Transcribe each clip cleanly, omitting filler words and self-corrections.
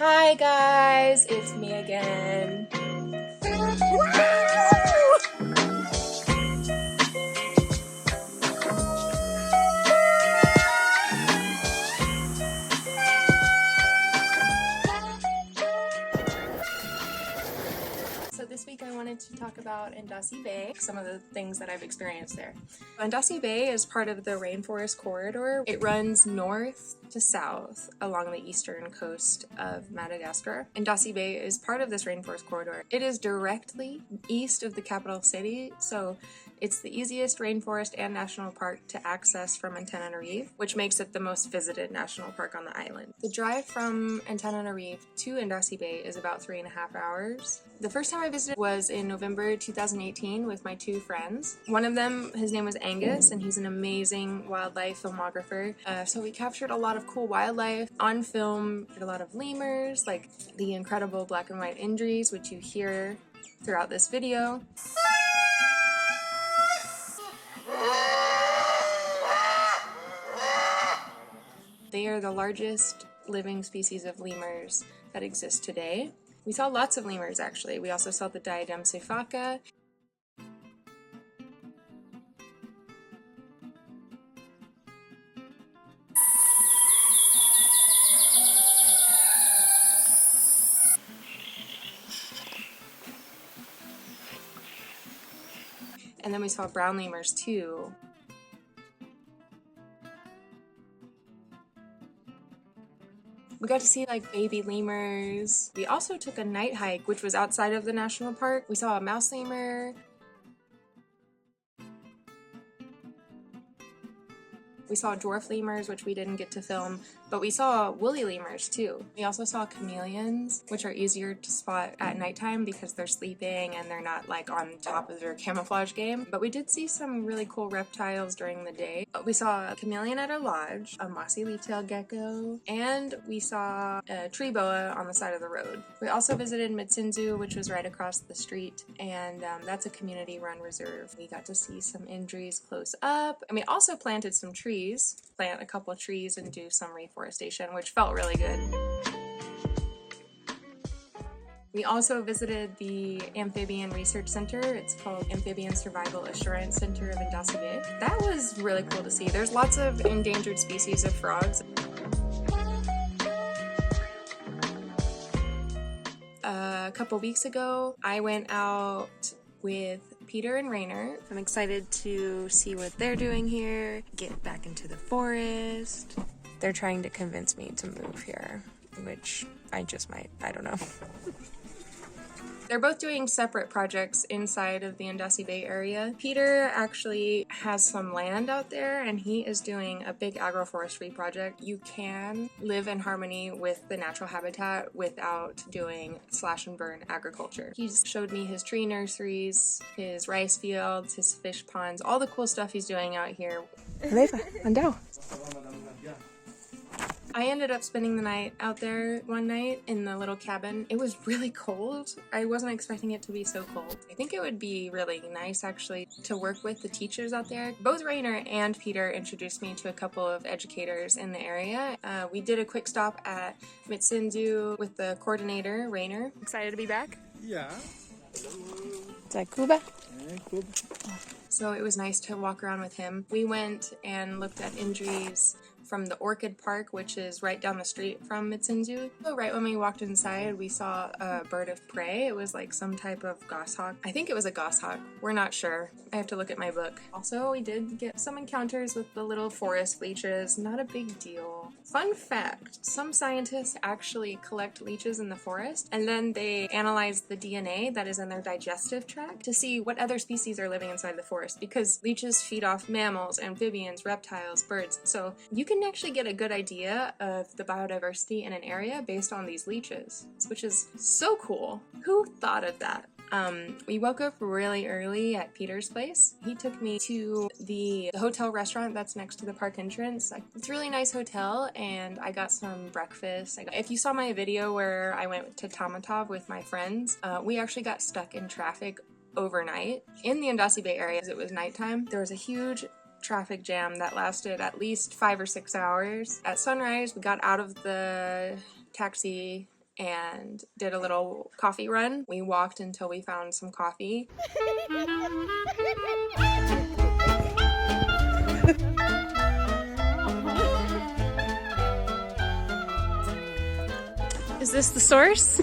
Hi guys, it's me again. So this week I wanted to talk about Andasibe, some of the things that I've experienced there. Andasibe is part of the rainforest corridor. It runs north to south along the eastern coast of Madagascar. Andasibe is part of this rainforest corridor. It is directly east of the capital city, so it's the easiest rainforest and national park to access from Antananarivo, which makes it the most visited national park on the island. The drive from Antananarivo to Andasibe is about 3.5 hours. The first time I visited was in November 2018 with my two friends. One of them, his name was Angus, and he's an amazing wildlife filmographer. So we captured a lot of cool wildlife on film, a lot of lemurs, like the incredible black and white injuries, which you hear throughout this video. They are the largest living species of lemurs that exist today. We saw lots of lemurs actually. We also saw the diadem sifaka. And then we saw brown lemurs too. We got to see like baby lemurs. We also took a night hike, which was outside of the national park. We saw a mouse lemur. We saw dwarf lemurs, which we didn't get to film, but we saw woolly lemurs too. We also saw chameleons, which are easier to spot at nighttime because they're sleeping and they're not like on top of their camouflage game. But we did see some really cool reptiles during the day. We saw a chameleon at our lodge, a mossy leaf-tailed gecko, and we saw a tree boa on the side of the road. We also visited Mitsunzu, which was right across the street, and that's a community-run reserve. We got to see some injuries close up, and we also planted some trees. Plant a couple of trees and do some reforestation, which felt really good. We also visited the Amphibian Research Center. It's called Amphibian Survival Assurance Center of Andasibe. That was really cool to see. There's lots of endangered species of frogs. A couple weeks ago, I went out with Peter and Rainer. I'm excited to see what they're doing here, get back into the forest. They're trying to convince me to move here, which I just might, I don't know. They're both doing separate projects inside of the Andasibe area. Peter actually has some land out there and he is doing a big agroforestry project. You can live in harmony with the natural habitat without doing slash and burn agriculture. He's showed me his tree nurseries, his rice fields, his fish ponds, all the cool stuff he's doing out here. I ended up spending the night out there one night in the little cabin. It was really cold. I wasn't expecting it to be so cold. I think it would be really nice actually to work with the teachers out there. Both Rainer and Peter introduced me to a couple of educators in the area. We did a quick stop at Mitsunzu with the coordinator, Rainer. Excited to be back? Yeah. Is that Kuba? Yeah, cool. So it was nice to walk around with him. We went and looked at injuries from the Orchid Park, which is right down the street from Mitsunzu. So right when we walked inside, we saw a bird of prey. It was like some type of goshawk. I think it was a goshawk. We're not sure. I have to look at my book. Also, we did get some encounters with the little forest leeches. Not a big deal. Fun fact, some scientists actually collect leeches in the forest and then they analyze the DNA that is in their digestive tract to see what other species are living inside the forest because leeches feed off mammals, amphibians, reptiles, birds. So you can actually get a good idea of the biodiversity in an area based on these leeches, which is so cool. Who thought of that? We woke up really early at Peter's place. He took me to the hotel restaurant that's next to the park entrance. It's a really nice hotel and I got some breakfast. If you saw my video where I went to Tamatov with my friends, we actually got stuck in traffic overnight in the Andasibe area. It was nighttime. There was a huge traffic jam that lasted at least 5 or 6 hours. At sunrise, we got out of the taxi and did a little coffee run. We walked until we found some coffee. Is this the source?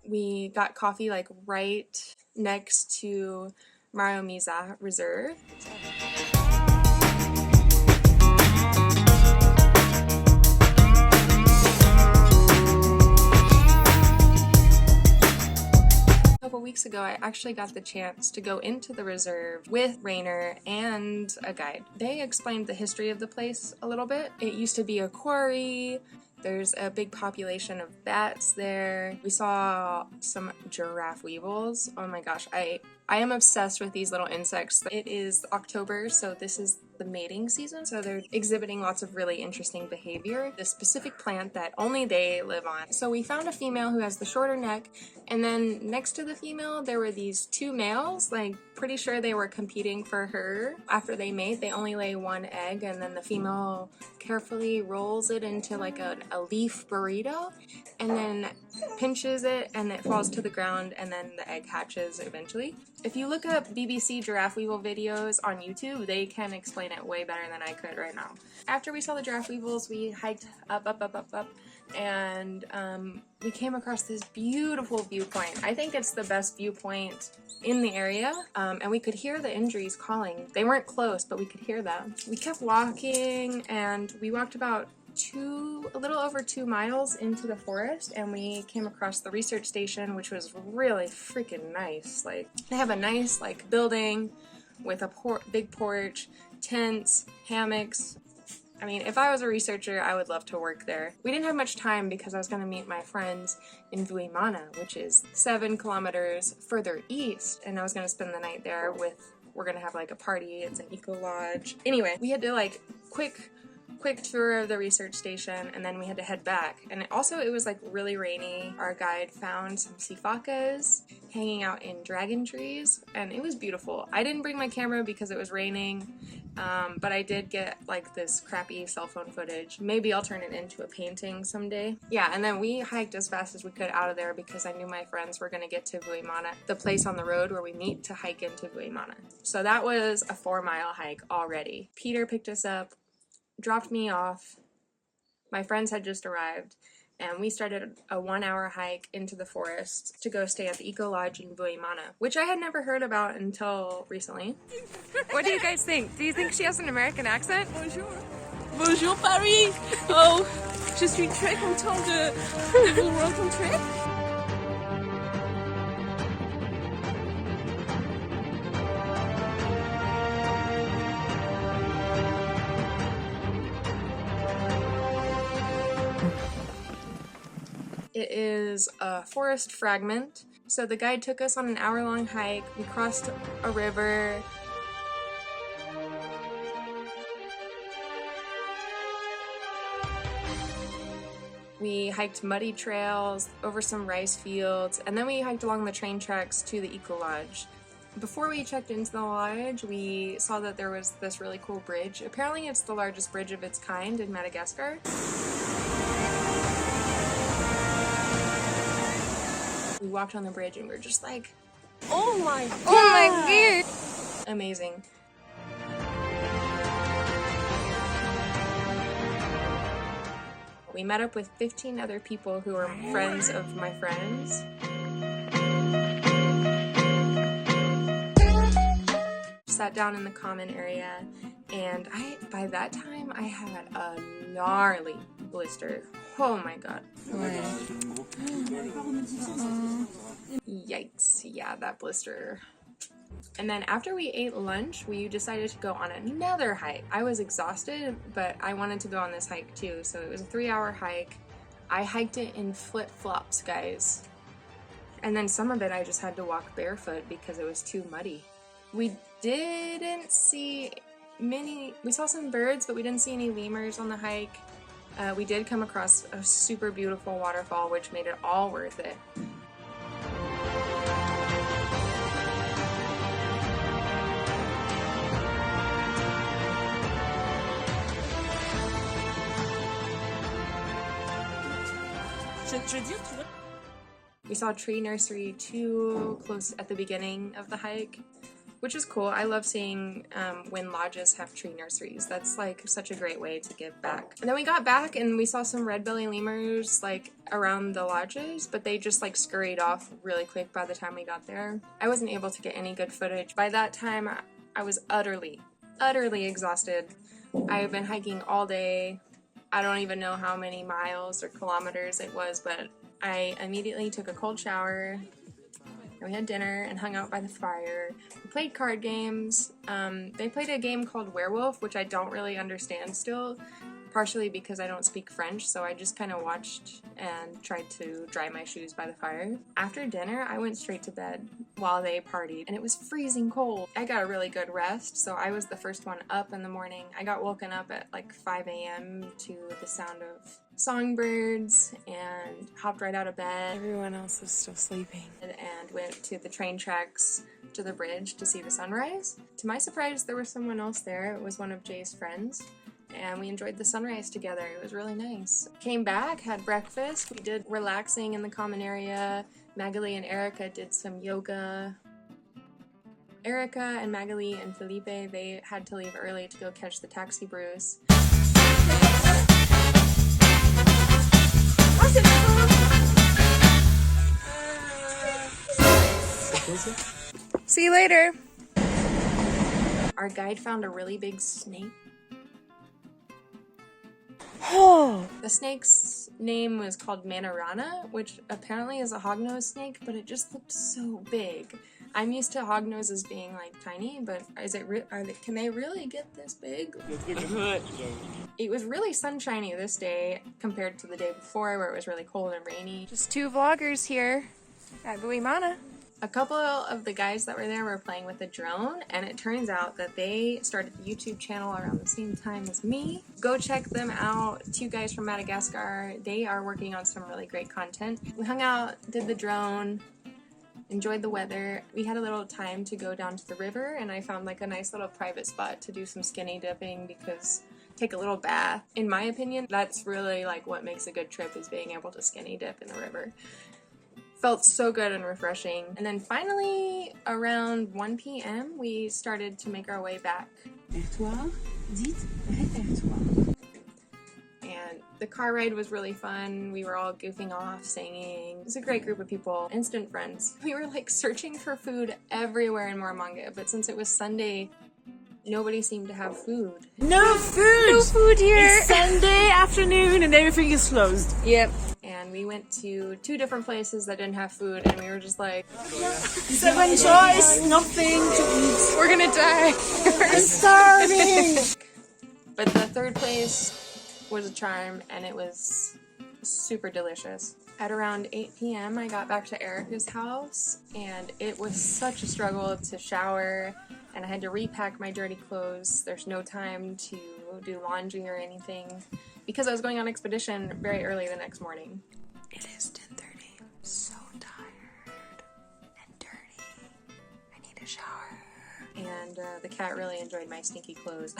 We got coffee like right next to Maromizaha Reserve. A couple weeks ago, I actually got the chance to go into the reserve with Rainer and a guide. They explained the history of the place a little bit. It used to be a quarry. There's a big population of bats there. We saw some giraffe weevils. Oh my gosh, I am obsessed with these little insects. It is October, so this is the mating season, so they're exhibiting lots of really interesting behavior. The specific plant that only they live on. So we found a female who has the shorter neck, and then next to the female there were these two males, like pretty sure they were competing for her. After they mate, they only lay one egg, and then the female carefully rolls it into like a leaf burrito and then pinches it and it falls to the ground, and then the egg hatches eventually. If you look up BBC giraffe weevil videos on YouTube, they can explain it way better than I could right now. After we saw the giraffe weevils, we hiked up, and we came across this beautiful viewpoint. I think it's the best viewpoint in the area, and we could hear the injuries calling. They weren't close, but we could hear them. We kept walking, and we walked about a little over 2 miles into the forest, and we came across the research station, which was really freaking nice. Like, they have a nice like building with a big porch, tents, hammocks. I mean, if I was a researcher, I would love to work there. We didn't have much time because I was going to meet my friends in Vohimana, which is 7 kilometers further east, and I was going to spend the night there we're going to have like a party. It's an eco lodge. Anyway, we had to like quick tour of the research station, and then we had to head back. And it was like really rainy. Our guide found some sifakas hanging out in dragon trees, and it was beautiful. I didn't bring my camera because it was raining, but I did get like this crappy cell phone footage. Maybe I'll turn it into a painting someday. Yeah, and then we hiked as fast as we could out of there because I knew my friends were gonna get to Vohimana, the place on the road where we meet to hike into Vohimana. So that was a 4-mile hike already. Peter picked us up, dropped me off. My friends had just arrived, and we started a 1-hour hike into the forest to go stay at the Eco Lodge in Vohimana, which I had never heard about until recently. What do you guys think? Do you think she has an American accent? Bonjour. Bonjour Paris. Oh, je suis très content de vous rencontrer. It is a forest fragment. So the guide took us on an hour-long hike. We crossed a river. We hiked muddy trails over some rice fields, and then we hiked along the train tracks to the Eco Lodge. Before we checked into the lodge, we saw that there was this really cool bridge. Apparently it's the largest bridge of its kind in Madagascar. We walked on the bridge and we were just like, Oh my god! oh my god! Amazing. We met up with 15 other people who were friends of my friends. Sat down in the common area, and by that time I had a gnarly blister. Oh my god. Yikes. Yeah, that blister. And then after we ate lunch, we decided to go on another hike. I was exhausted, but I wanted to go on this hike too. So it was a 3-hour hike. I hiked it in flip-flops, guys. And then some of it I just had to walk barefoot because it was too muddy. We didn't see we saw some birds, but we didn't see any lemurs on the hike. We did come across a super beautiful waterfall, which made it all worth it. veux dire, tu vois. We saw Tree Nursery too close at the beginning of the hike, which is cool. I love seeing when lodges have tree nurseries. That's like such a great way to give back. And then we got back and we saw some red belly lemurs like around the lodges, but they just like scurried off really quick by the time we got there. I wasn't able to get any good footage. By that time, I was utterly exhausted. I have been hiking all day. I don't even know how many miles or kilometers it was, but I immediately took a cold shower, and we had dinner and hung out by the fire. We played card games. They played a game called Werewolf, which I don't really understand still, partially because I don't speak French, so I just kind of watched and tried to dry my shoes by the fire. After dinner, I went straight to bed while they partied, and it was freezing cold. I got a really good rest, so I was the first one up in the morning. I got woken up at like 5 a.m. to the sound of songbirds and hopped right out of bed. Everyone else was still sleeping. And went to the train tracks to the bridge to see the sunrise. To my surprise, there was someone else there. It was one of Jay's friends, and we enjoyed the sunrise together. It was really nice. Came back, had breakfast. We did relaxing in the common area. Magali and Erica did some yoga. Erica and Magali and Felipe, they had to leave early to go catch the taxi Bruce. See you later. Our guide found a really big snake. Oh! The snake's name was called Manarana, which apparently is a hognose snake, but it just looked so big. I'm used to hognoses being like tiny, but can they really get this big? It was really sunshiny this day compared to the day before where it was really cold and rainy. Just two vloggers here at Vohimana. A couple of the guys that were there were playing with a drone, and it turns out that they started the YouTube channel around the same time as me. Go check them out. Two guys from Madagascar. They are working on some really great content. We hung out, did the drone, enjoyed the weather. We had a little time to go down to the river, and I found like a nice little private spot to do some skinny dipping because take a little bath. In my opinion, that's really like what makes a good trip, is being able to skinny dip in the river. Felt so good and refreshing. And then finally, around 1 p.m., we started to make our way back. And the car ride was really fun. We were all goofing off, singing. It was a great group of people, instant friends. We were like searching for food everywhere in Maromizaha, but since it was Sunday, nobody seemed to have food. No food! No food here! It's Sunday afternoon and everything is closed. Yep. And we went to 2 different places that didn't have food, and we were just like, 7 choice, nothing to eat. we're gonna die. I'm starving! But the third place was a charm, and it was super delicious. At around 8 p.m., I got back to Erica's house, and it was such a struggle to shower, and I had to repack my dirty clothes. There's no time to do laundry or anything, because I was going on expedition very early the next morning. It is 10:30. I'm so tired and dirty. I need a shower. And the cat really enjoyed my stinky clothes.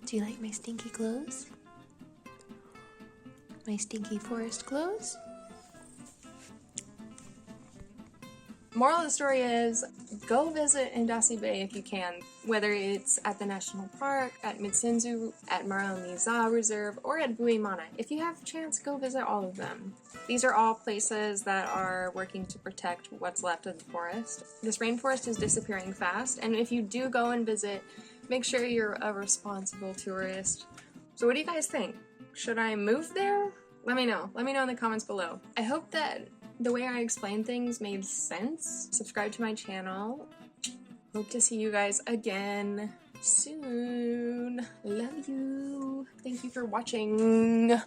Do you like my stinky clothes? My stinky forest clothes? Moral of the story is, go visit Andasibe if you can, whether it's at the national park, at Mitsunzu, at Maromizaha Reserve, or at Vohimana. If you have a chance, go visit all of them. These are all places that are working to protect what's left of the forest. This rainforest is disappearing fast, and if you do go and visit, make sure you're a responsible tourist. So what do you guys think? Should I move there? Let me know. Let me know in the comments below. I hope that the way I explained things made sense. Subscribe to my channel. Hope to see you guys again soon. Love you. Thank you for watching.